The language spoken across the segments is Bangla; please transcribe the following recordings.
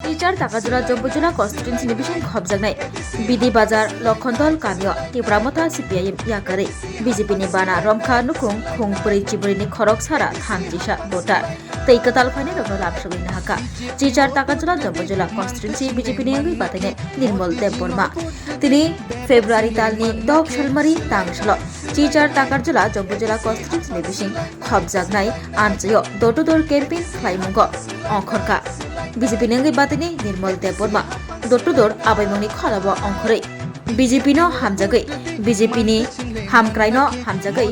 টিচার টাকাজোড়া জম্বুজোলা কনস্টিটুয়েন্সি নিবিশন খবजानाय बिदि बाजार लखनदल गामियाव तीव्रामता सीपीआईएम याकारे बीजेपी बाना रमखा नुखुं खुंपुरी चिबुरीनि खरक सारा थामजिसा भोटार तै कताल फाइने रंग लाबसुगैनो हाका टिचार टाकाजोला जम्बुजोला कनस्टिटुएन्सि बीजेपी नि बाथायनाय निर्मल देबबर्मा तिनि फेब्रुवारि तालनि 10 सालमारि तांसल टिचार टाकाजोला जम्बुजोला कनस्टिटुएन्सि निबिसिं खबजानाय आनचयो डोर टू डोर कैम्पेन खालाममुंग अंखरका बीजेपी नि बाथायनाय Nirmal Debbarma door to door आबायमुंनि खलाबो अंखरै बीजेपी नो हामजागै बीजेपी नि हामक्राइनो हामजागै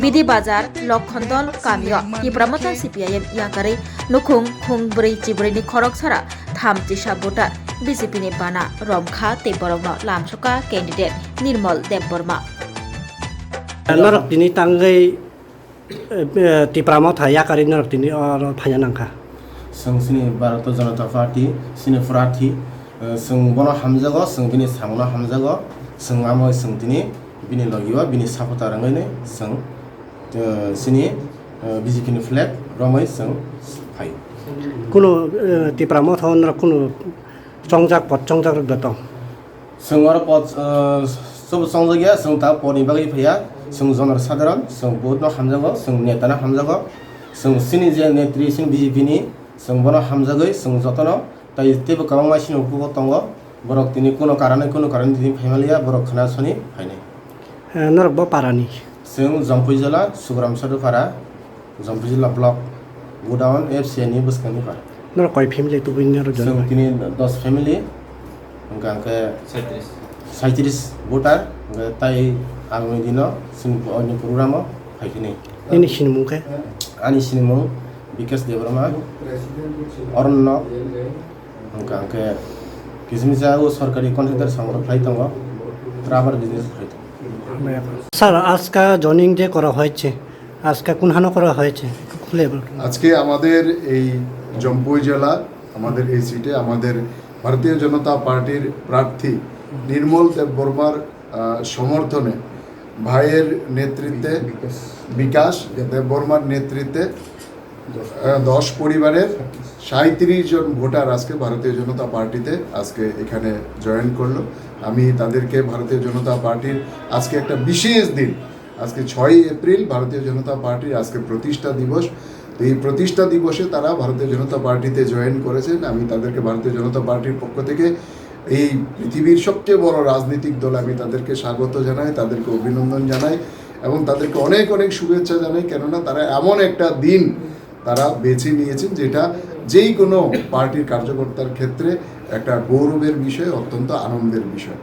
बिदि बाजार लखनदल गामियाव तीव्रामता सीपीआईएम याकारे नुखुं खुंब्रै चिब्रैनि खरक सारा थामजिसा भोटार बीजेपी नि बाना रमखा तेबरंनो लामसका कैंडिडेट निर्मल देबबर्मा नरक दिनै तांगै तीव्रामता याकारे नरक दिनै फायनांखा जोंनि भारतीय जनता पार्टी सिनि प्रार्थी जों बनो हामजागो जों बिनि सामनो हामजागो जों आमो जों दिनै बिनि लगिवा बिनि सापटारङैनो जों सिनि बीजेपी नि फ्लेग रमै जों फाय कुनु तीव्रामता नरक कुनु चंजाक पद चंजाक दतं जों आरो पद सब संजगिया जों ता पदनि बागै फैया जों जनर साधारण जों बहुत न हामजागो जों नेताना हामजागो जों सिनि जे नेत्री सिनि बीजेपी नि जों बनो हामजागै जों जतन ताई तेबो कामा मासिनो उपगो तंग बरक तिनि कोनो कारण दिनि फाइमालिया बरक खाना सनि फाइनाय नरक बो पारानि जों जम्पुइजला सुग्राम सदुफारा जम्पुइजला ब्लक गोडाउन एफसी नि बसकानि पार नरक कय फेमिलि तु बिनि नरक जों तिनि 10 फेमिलि गांके 37 भोटार ताई आगामी दिन जों अन्य प्रोग्राम फाइखिनि नि सिनमुखे आनि सिनिमु विकास देवरमा अरण्य गांके किसमिसा सरकारी कन्ट्राक्टर संग्रह फ्लाइट दङ রাবার বিজনেস ফ্লাইট স্যার আজকে জয়েনিং যে করা হয়েছে আজকে কোনখানে করা হয়েছে খুলে আজকে আমাদের এই জম্পুই জেলা আমাদের এই সিটে আমাদের ভারতীয় জনতা পার্টির প্রার্থী নির্মল দেববর্মার সমর্থনে ভাইয়ের নেতৃত্বে বিকাশ দেববর্মার নেতৃত্বে 10 পরিবারের 37 জন ভোটার আজকে ভারতীয় জনতা পার্টিতে আজকে এখানে জয়েন করলো আমি তাদেরকে ভারতীয় জনতা পার্টির আজকে একটা বিশেষ দিন আজকে 6 এপ্রিল ভারতীয় জনতা পার্টির আজকে প্রতিষ্ঠা দিবস তো এই প্রতিষ্ঠা দিবসে তারা ভারতীয় জনতা পার্টিতে জয়েন করেছেন আমি তাদেরকে ভারতীয় জনতা পার্টির পক্ষ থেকে এই পৃথিবীর সবচেয়ে বড় রাজনৈতিক দল আমি তাদেরকে স্বাগত জানাই তাদেরকে অভিনন্দন জানাই এবং তাদেরকে অনেক অনেক শুভেচ্ছা জানাই কেননা তারা এমন একটা দিন তারা বেছে নিয়েছেন যেটা যেই কোনো পার্টির কার্যকর্তার ক্ষেত্রে একটা গৌরবের বিষয় অত্যন্ত আনন্দের বিষয়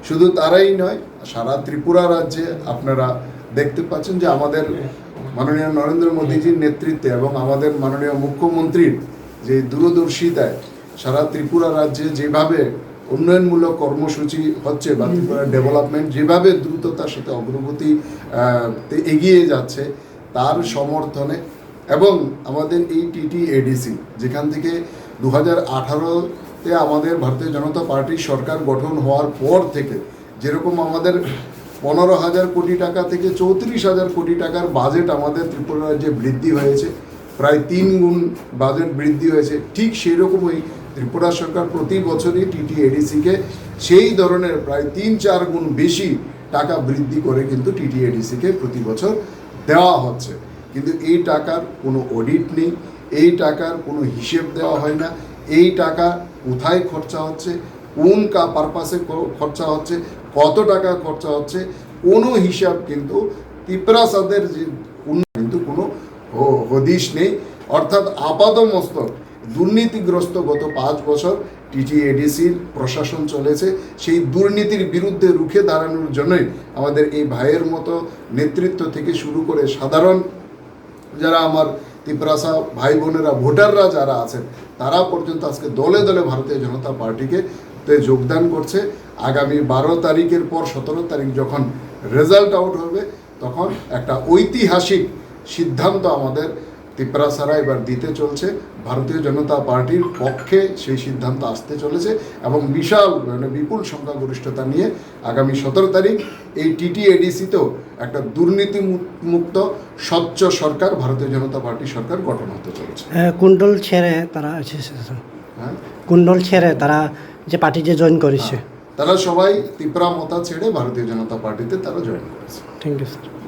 শুধু তারাই নয় সারা ত্রিপুরা রাজ্যে আপনারা দেখতে পাচ্ছেন যে আমাদের মাননীয় নরেন্দ্র মোদীজির নেতৃত্বে এবং আমাদের মাননীয় মুখ্যমন্ত্রীর যে দূরদর্শিতায় সারা ত্রিপুরা রাজ্যে যেভাবে উন্নয়নমূলক কর্মসূচি হচ্ছে বা ত্রিপুরা ডেভেলপমেন্ট যেভাবে দ্রুততার সাথে অগ্রগতি এগিয়ে যাচ্ছে তার সমর্থনে এবং আমাদের এই টিটিএডিসি যেখান থেকে 2018-তে আমাদের ভারতীয় জনতা পার্টির সরকার গঠন হওয়ার পর থেকে যেরকম আমাদের 15,000 কোটি টাকা থেকে 34,000 কোটি টাকার বাজেট আমাদের ত্রিপুরা রাজ্যে বৃদ্ধি হয়েছে প্রায় 3 গুণ বাজেট বৃদ্ধি হয়েছে ঠিক সেই রকমই ত্রিপুরা সরকার প্রতি বছরই টিটিএডিসিকে সেই ধরনের প্রায় 3-4 গুণ বেশি টাকা বৃদ্ধি করে কিন্তু টিটিএডিসিকে প্রতি বছর দেওয়া হচ্ছে কিন্তু এই টাকার কোনো অডিট নেই এই টাকার কোনো হিসেব দেওয়া হয় না এই টাকা কোথায় খরচা হচ্ছে কোন পারপাসে খরচা হচ্ছে কত টাকা খরচা হচ্ছে কোনো হিসাব কিন্তু ত্রিপুরাসাদের যে কিন্তু কোনো হদিশ নেই অর্থাৎ আপাতমস্তক দুর্নীতিগ্রস্ত গত 5 বছর টিটিএডিসির প্রশাসন চলেছে সেই দুর্নীতির বিরুদ্ধে রুখে দাঁড়ানোর জন্যই আমাদের এই ভাইয়ের মতো নেতৃত্ব থেকে শুরু করে সাধারণ যারা আমার ত্রিপুরাসা ভাই বোনেরা ভোটাররা যারা আছেন তারা পর্যন্ত আজকে দলে দলে ভারতীয় জনতা পার্টিকে যোগদান করছে আগামী 12 তারিখের পর 17 তারিখ যখন রেজাল্ট আউট হবে তখন একটা ঐতিহাসিক সিদ্ধান্ত আমাদের ত্রিপুরাসারা এবার দিতে চলছে ভারতীয় জনতা পার্টির পক্ষে সেই সিদ্ধান্ত আসতে চলেছে এবং বিপুল সংখ্যাগরিষ্ঠতা নিয়ে আগামী 17 তারিখ এই টিটিএডিসিতেও একটা দুর্নীতিমুক্ত স্বচ্ছ সরকার ভারতীয় জনতা পার্টি সরকার গঠন হতে চলেছে কুণ্ডল ছেড়ে তারা হ্যাঁ, কোন দল ছেড়ে তারা যে পার্টি যে জয়েন করেছে? তারা সবাই ত্রিপুরা মতা ছেড়ে ভারতীয় জনতা পার্টিতে তারা জয়েন করেছে। Thank you sir.